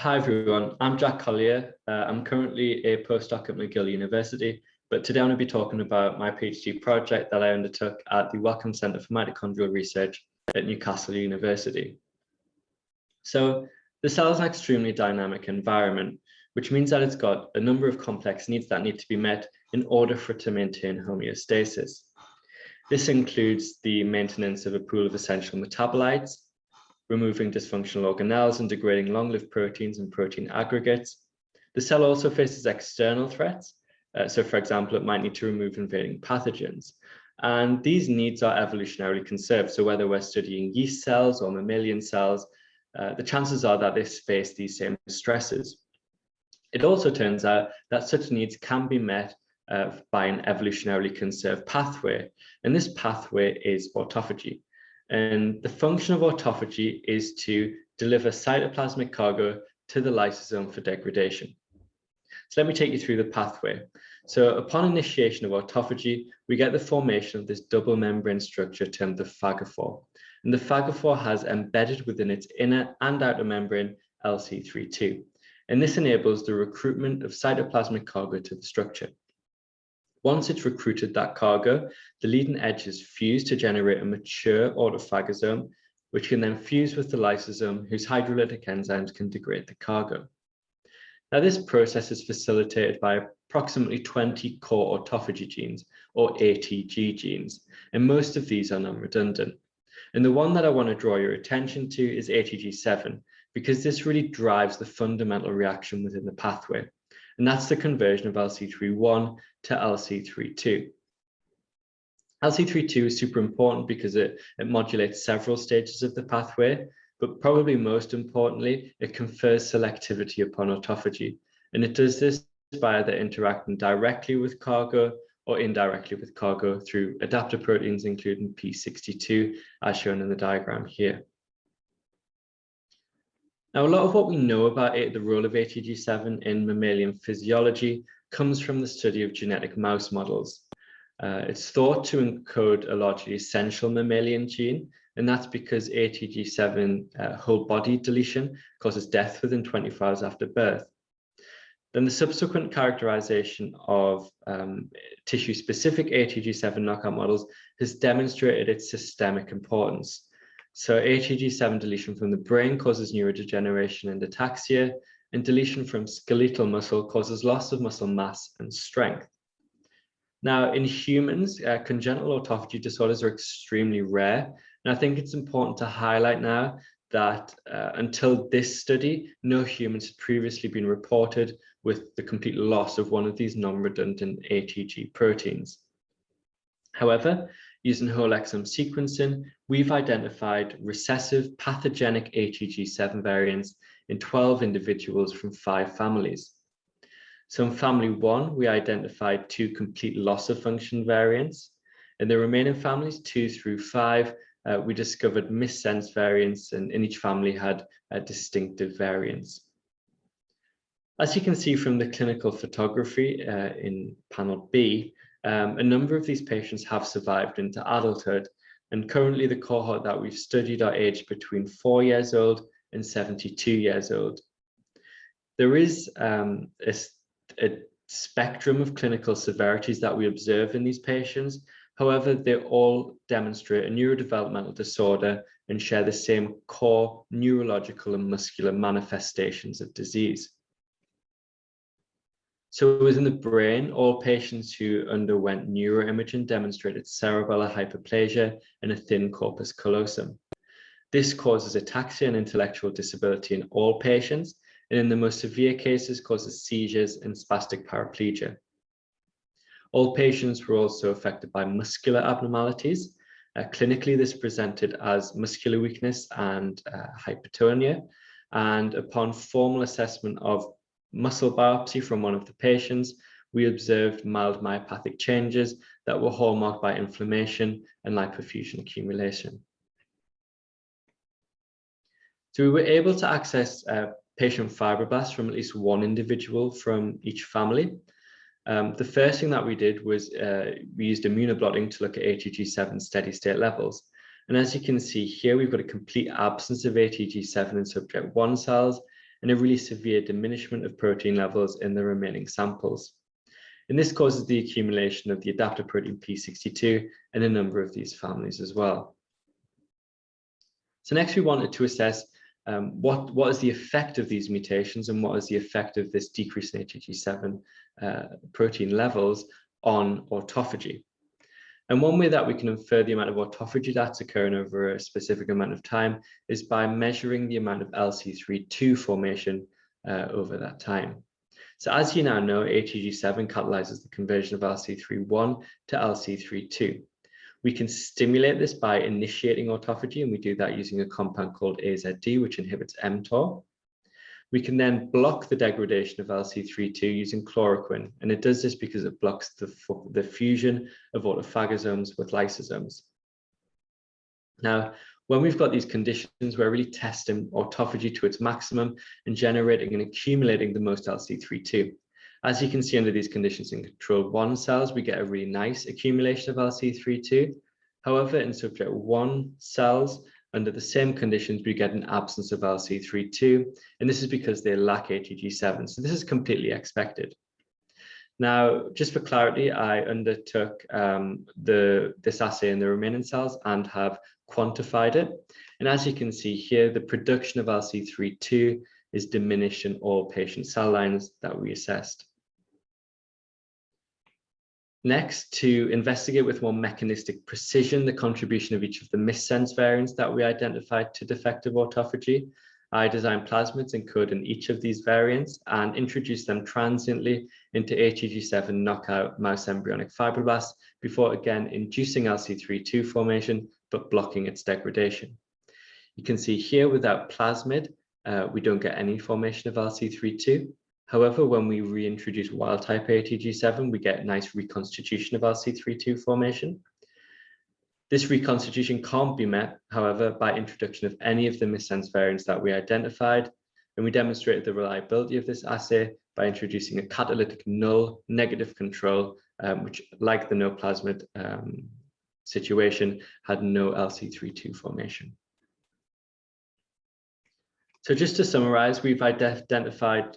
Hi everyone, I'm Jack Collier. I'm currently a postdoc at McGill University, but today I'm going to be talking about my PhD project that I undertook at the Wellcome Centre for Mitochondrial Research at Newcastle University. So the cell is an extremely dynamic environment, which means that it's got a number of complex needs that need to be met in order for it to maintain homeostasis. This includes the maintenance of a pool of essential metabolites, removing dysfunctional organelles and degrading long-lived proteins and protein aggregates. The cell also faces external threats. So for example, it might need to remove invading pathogens. And these needs are evolutionarily conserved. So whether we're studying yeast cells or mammalian cells, the chances are that they face these same stresses. It also turns out that such needs can be met by an evolutionarily conserved pathway. And this pathway is autophagy. And the function of autophagy is to deliver cytoplasmic cargo to the lysosome for degradation. So let me take you through the pathway. So upon initiation of autophagy, we get the formation of this double membrane structure termed the phagophore. And the phagophore has embedded within its inner and outer membrane LC32. And this enables the recruitment of cytoplasmic cargo to the structure. Once it's recruited that cargo, the leading edges fuse to generate a mature autophagosome, which can then fuse with the lysosome, whose hydrolytic enzymes can degrade the cargo. Now, this process is facilitated by approximately 20 core autophagy genes, or ATG genes, and most of these are non-redundant. And the one that I want to draw your attention to is ATG7, because this really drives the fundamental reaction within the pathway. And that's the conversion of LC31 to LC32. LC32 is super important because it modulates several stages of the pathway, but probably most importantly, it confers selectivity upon autophagy. And it does this by either interacting directly with cargo or indirectly with cargo through adapter proteins, including P62, as shown in the diagram here. Now, a lot of what we know about the role of ATG7 in mammalian physiology comes from the study of genetic mouse models. It's thought to encode a largely essential mammalian gene, and that's because ATG7 whole body deletion causes death within 24 hours after birth. Then the subsequent characterization of tissue-specific ATG7 knockout models has demonstrated its systemic importance. So ATG7 deletion from the brain causes neurodegeneration and ataxia, and deletion from skeletal muscle causes loss of muscle mass and strength. Now, in humans, congenital autophagy disorders are extremely rare, and I think it's important to highlight now that until this study, no humans had previously been reported with the complete loss of one of these non-redundant ATG proteins. However, using whole exome sequencing, we've identified recessive pathogenic ATG7 variants in 12 individuals from 5 families. So in family 1, we identified 2 complete loss of function variants. In the remaining families, 2 through 5, we discovered missense variants, and in each family had distinctive variants. As you can see from the clinical photography in panel B, a number of these patients have survived into adulthood, and currently the cohort that we've studied are aged between 4 years old and 72 years old. There is a spectrum of clinical severities that we observe in these patients. However, they all demonstrate a neurodevelopmental disorder and share the same core neurological and muscular manifestations of disease. So within the brain, all patients who underwent neuroimaging demonstrated cerebellar hyperplasia and a thin corpus callosum. This causes ataxia and intellectual disability in all patients, and in the most severe cases causes seizures and spastic paraplegia. All patients were also affected by muscular abnormalities. Clinically, this presented as muscular weakness and hypertonia, and upon formal assessment of muscle biopsy from one of the patients, we observed mild myopathic changes that were hallmarked by inflammation and lipofuscin accumulation. So we were able to access patient fibroblasts from at least one individual from each family. The first thing that we did was we used immunoblotting to look at ATG7 steady state levels. And as you can see here, we've got a complete absence of ATG7 in subject 1 cells and a really severe diminishment of protein levels in the remaining samples. And this causes the accumulation of the adaptive protein P62 in a number of these families as well. So next we wanted to assess what is the effect of these mutations and what is the effect of this decrease in ATG7 protein levels on autophagy. And one way that we can infer the amount of autophagy that's occurring over a specific amount of time is by measuring the amount of LC32 formation over that time. So as you now know, ATG7 catalyzes the conversion of LC31 to LC32. We can stimulate this by initiating autophagy, and we do that using a compound called AZD, which inhibits mTOR. We can then block the degradation of LC32 using chloroquine, and it does this because it blocks the fusion of autophagosomes with lysosomes. Now, when we've got these conditions, we're really testing autophagy to its maximum and generating and accumulating the most LC32. As you can see under these conditions in control 1 cells, we get a really nice accumulation of LC32. However, in subject 1 cells, under the same conditions, we get an absence of LC32, and this is because they lack ATG7. So this is completely expected. Now, just for clarity, I undertook this assay in the remaining cells and have quantified it. And as you can see here, the production of LC32 is diminished in all patient cell lines that we assessed. Next, to investigate with more mechanistic precision the contribution of each of the missense variants that we identified to defective autophagy, I designed plasmids encoding each of these variants and introduced them transiently into ATG7 knockout mouse embryonic fibroblasts before again inducing LC32 formation, but blocking its degradation. You can see here without plasmid, we don't get any formation of LC32. However, when we reintroduce wild type ATG7, we get nice reconstitution of LC32 formation. This reconstitution can't be met, however, by introduction of any of the missense variants that we identified, and we demonstrated the reliability of this assay by introducing a catalytic null negative control, which, like the no plasmid situation, had no LC32 formation. So just to summarize, we've identified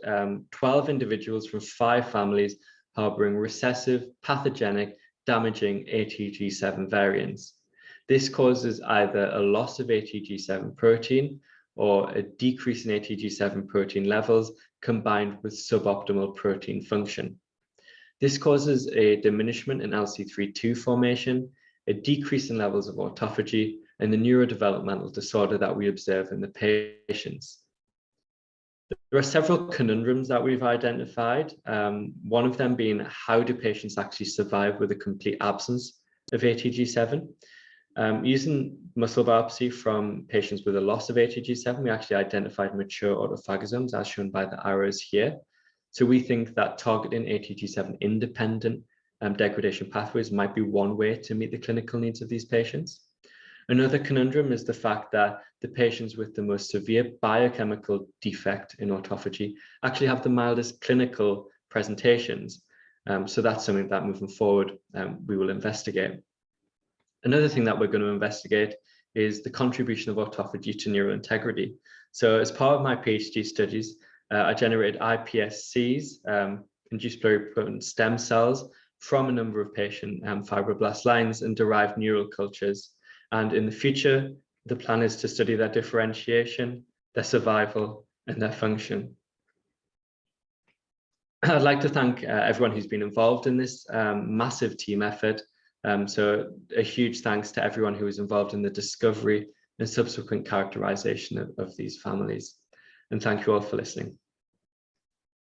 12 individuals from 5 families harboring recessive, pathogenic, damaging ATG7 variants. This causes either a loss of ATG7 protein or a decrease in ATG7 protein levels combined with suboptimal protein function. This causes a diminishment in LC32 formation, a decrease in levels of autophagy, and the neurodevelopmental disorder that we observe in the patients. There are several conundrums that we've identified, one of them being how do patients actually survive with a complete absence of ATG7? Using muscle biopsy from patients with a loss of ATG7, we actually identified mature autophagosomes as shown by the arrows here. So we think that targeting ATG7 independent degradation pathways might be one way to meet the clinical needs of these patients. Another conundrum is the fact that the patients with the most severe biochemical defect in autophagy actually have the mildest clinical presentations. So that's something that moving forward, we will investigate. Another thing that we're going to investigate is the contribution of autophagy to neural integrity. So as part of my PhD studies, I generated iPSCs, induced pluripotent stem cells, from a number of patient fibroblast lines and derived neural cultures. And in the future, the plan is to study their differentiation, their survival, and their function. I'd like to thank everyone who's been involved in this massive team effort. So a huge thanks to everyone who was involved in the discovery and subsequent characterization of these families. And thank you all for listening.